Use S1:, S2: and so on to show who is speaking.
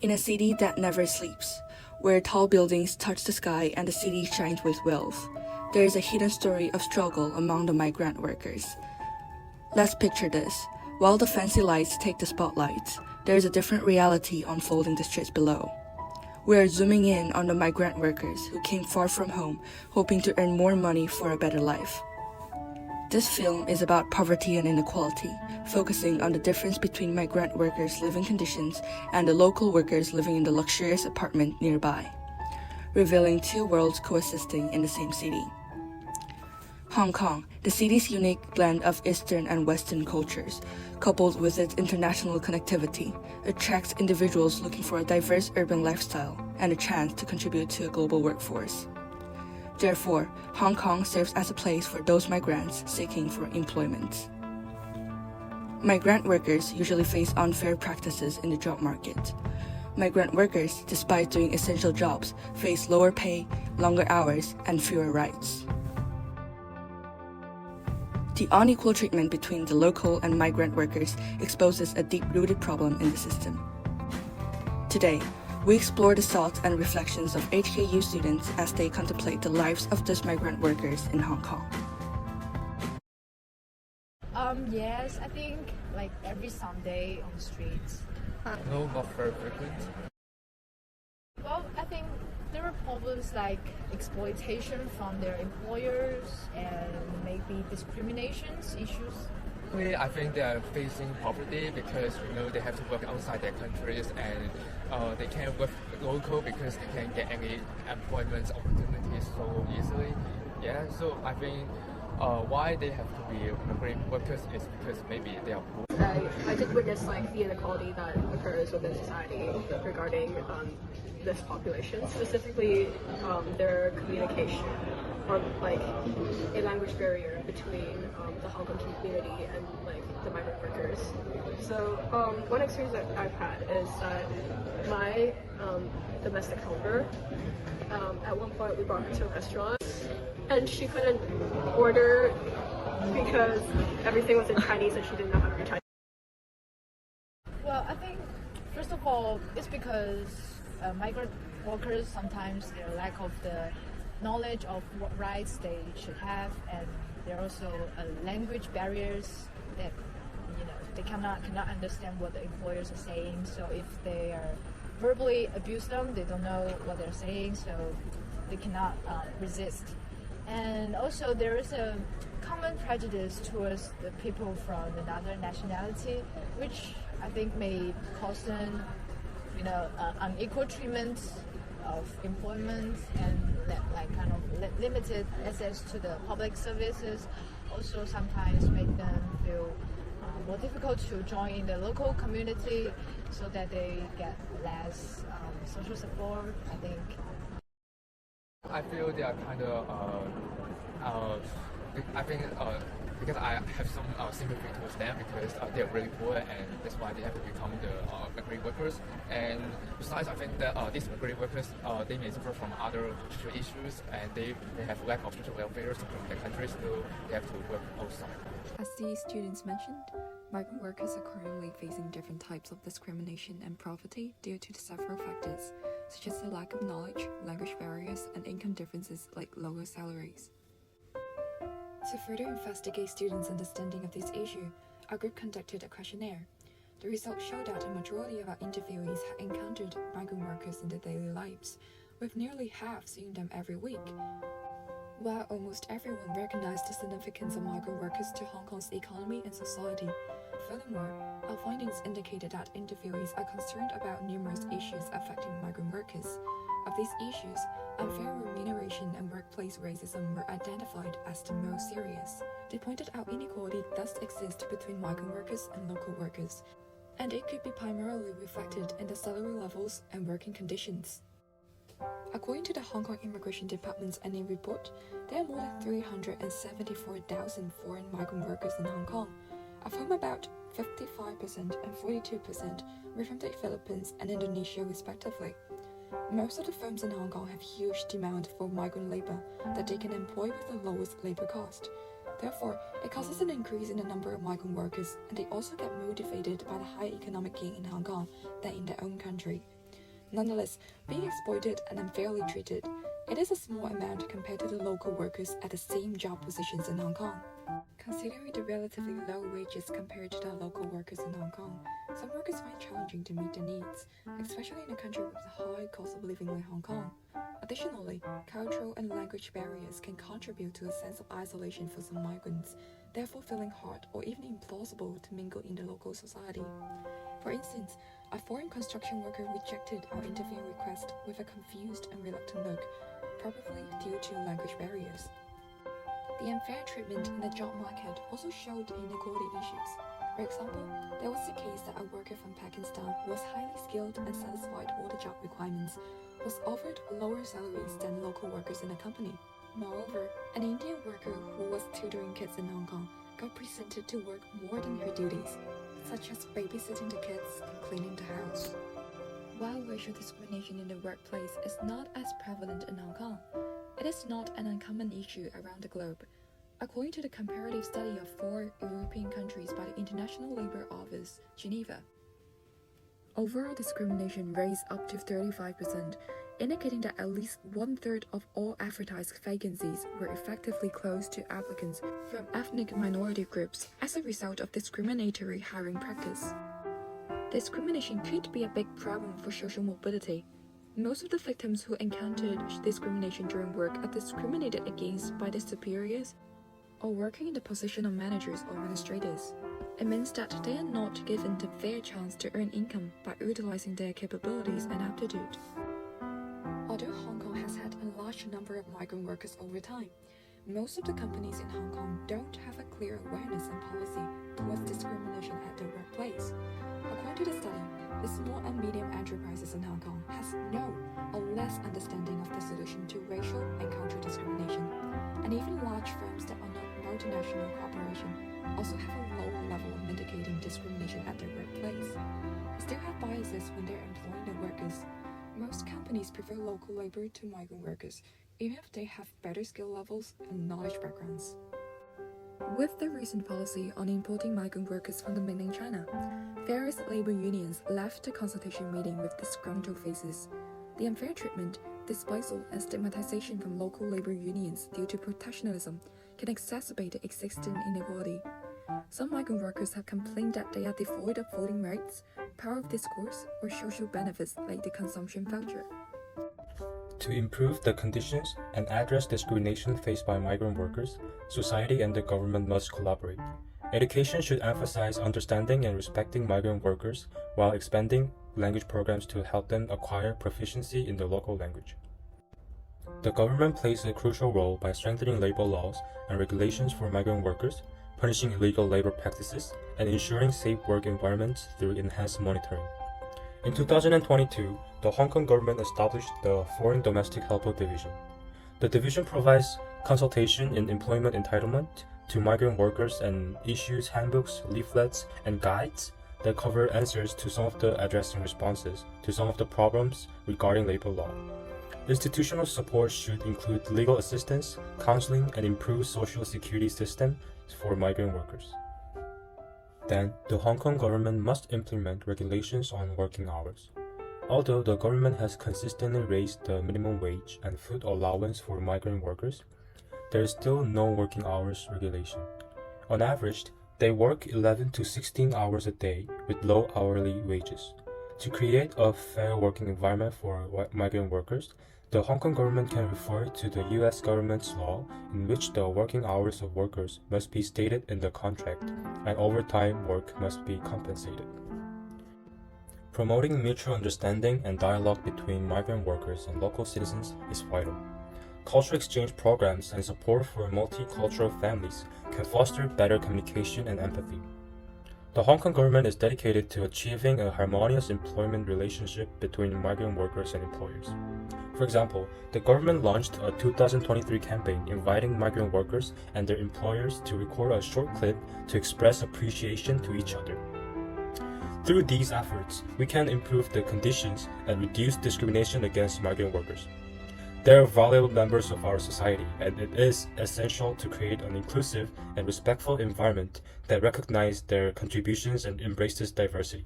S1: In a city that never sleeps, where tall buildings touch the sky and the city shines with wealth, there is a hidden story of struggle among the migrant workers. Let's picture this. While the fancy lights take the spotlight, there is a different reality unfolding the streets below. We are zooming in on the migrant workers who came far from home, hoping to earn more money for a better life. This film is about poverty and inequality, focusing on the difference between migrant workers' living conditions and the local workers living in the luxurious apartment nearby, revealing two worlds coexisting in the same city. Hong Kong, the city's unique blend of Eastern and Western cultures, coupled with its international connectivity, attracts individuals looking for a diverse urban lifestyle and a chance to contribute to a global workforce. Therefore, Hong Kong serves as a place for those migrants seeking for employment. Migrant workers usually face unfair practices in the job market. Migrant workers, despite doing essential jobs, face lower pay, longer hours, and fewer rights. The unequal treatment between the local and migrant workers exposes a deep-rooted problem in the system. Today, we explore the thoughts and reflections of HKU students as they contemplate the lives of those migrant workers in Hong Kong.
S2: Yes, I think like every Sunday on the streets.
S3: No, not very frequent.
S2: Well, I think there are problems like exploitation from their employers and maybe discriminations issues.
S3: I think they are facing poverty because they have to work outside their countries and they can't work local because they can't get any employment opportunities so easily. Yeah, so I think why they have to be migrant workers is because maybe they are poor.
S4: I did witness the inequality that occurs within society regarding this population, specifically their communication, or a language barrier between the Hong Kong community and the migrant workers. So one experience that I've had is that my domestic helper, at one point we brought her to a restaurant and she couldn't order because everything was in Chinese and she didn't know how to read Chinese.
S2: Well, I think first of all, it's because migrant workers sometimes their lack of the knowledge of what rights they should have, and there are also language barriers that they cannot understand what the employers are saying. So if they are verbally abuse them, they don't know what they're saying, so they cannot resist. And also there is a common prejudice towards the people from another nationality, which I think may cause them unequal treatment of employment and limited access to the public services. Also sometimes make them feel more difficult to join in the local community, so that they get less social support, I think.
S3: I feel they are kind of, I think because I have some sympathy towards them because they are really poor and that's why they have to become the migrant workers. And besides, I think that these migrant workers, they may suffer from other social issues and they have lack of social welfare from their countries, so they have to work outside.
S5: As the students mentioned, migrant workers are currently facing different types of discrimination and poverty due to several factors, such as the lack of knowledge, language barriers, and income differences like lower salaries. To further investigate students' understanding of this issue, our group conducted a questionnaire. The results showed that a majority of our interviewees have encountered migrant workers in their daily lives, with nearly half seeing them every week. While almost everyone recognized the significance of migrant workers to Hong Kong's economy and society, furthermore, our findings indicated that interviewees are concerned about numerous issues affecting migrant workers. Of these issues, unfair remuneration and workplace racism were identified as the most serious. They pointed out inequality does exist between migrant workers and local workers, and it could be primarily reflected in the salary levels and working conditions. According to the Hong Kong Immigration Department's annual report, there are more than 374,000 foreign migrant workers in Hong Kong, of whom about 55% and 42% were from the Philippines and Indonesia respectively. Most of the firms in Hong Kong have huge demand for migrant labor that they can employ with the lowest labor cost. Therefore, it causes an increase in the number of migrant workers, and they also get motivated by the high economic gain in Hong Kong than in their own country. Nonetheless, being exploited and unfairly treated, it is a small amount compared to the local workers at the same job positions in Hong Kong. Considering the relatively low wages compared to the local workers in Hong Kong, some workers find it challenging to meet their needs, especially in a country with a high cost of living like Hong Kong. Additionally, cultural and language barriers can contribute to a sense of isolation for some migrants, therefore feeling hard or even implausible to mingle in the local society. For instance, a foreign construction worker rejected our interview request with a confused and reluctant look, probably due to language barriers. The unfair treatment in the job market also showed inequality issues. For example, there was the case that a worker from Pakistan who was highly skilled and satisfied all the job requirements was offered lower salaries than local workers in the company. Moreover, an Indian worker who was tutoring kids in Hong Kong got presented to work more than her duties, such as babysitting the kids and cleaning the house. While racial discrimination in the workplace is not as prevalent in Hong Kong, it is not an uncommon issue around the globe. According to the comparative study of 4 European countries by the International Labour Office, Geneva, overall discrimination raised up to 35%, indicating that at least 1/3 of all advertised vacancies were effectively closed to applicants from ethnic minority groups as a result of discriminatory hiring practice. Discrimination could be a big problem for social mobility. Most of the victims who encountered discrimination during work are discriminated against by their superiors or working in the position of managers or administrators. It means that they are not given the fair chance to earn income by utilizing their capabilities and aptitude. Although Hong Kong has had a large number of migrant workers over time, most of the companies in Hong Kong don't have a clear awareness and policy towards discrimination at their workplace. According to the study, the small and medium enterprises in Hong Kong has no or less understanding of the solution to racial and cultural discrimination, and even large firms that are not multinational corporation also have a low level of mitigating discrimination at their workplace. They still have biases when they're employing their workers. Most companies prefer local labor to migrant workers, even if they have better skill levels and knowledge backgrounds. With the recent policy on importing migrant workers from the mainland China, various labor unions left the consultation meeting with disgruntled faces. The unfair treatment, disposal, and stigmatization from local labor unions due to protectionism can exacerbate the existing inequality. Some migrant workers have complained that they are devoid of voting rights, power of discourse, or social benefits like the consumption voucher.
S6: To improve the conditions and address discrimination faced by migrant workers, society and the government must collaborate. Education should emphasize understanding and respecting migrant workers while expanding language programs to help them acquire proficiency in the local language. The government plays a crucial role by strengthening labor laws and regulations for migrant workers, punishing illegal labor practices, and ensuring safe work environments through enhanced monitoring. In 2022, the Hong Kong government established the Foreign Domestic Helper Division. The division provides consultation in employment entitlement to migrant workers and issues handbooks, leaflets, and guides that cover answers to some of the addressing responses to some of the problems regarding labor law. Institutional support should include legal assistance, counseling, and improved social security system for migrant workers. Then, the Hong Kong government must implement regulations on working hours. Although the government has consistently raised the minimum wage and food allowance for migrant workers, there is still no working hours regulation. On average, they work 11 to 16 hours a day with low hourly wages. To create a fair working environment for migrant workers, the Hong Kong government can refer to the US government's law in which the working hours of workers must be stated in the contract and overtime work must be compensated. Promoting mutual understanding and dialogue between migrant workers and local citizens is vital. Cultural exchange programs and support for multicultural families can foster better communication and empathy. The Hong Kong government is dedicated to achieving a harmonious employment relationship between migrant workers and employers. For example, the government launched a 2023 campaign inviting migrant workers and their employers to record a short clip to express appreciation to each other. Through these efforts, we can improve the conditions and reduce discrimination against migrant workers. They are valuable members of our society, and it is essential to create an inclusive and respectful environment that recognizes their contributions and embraces diversity.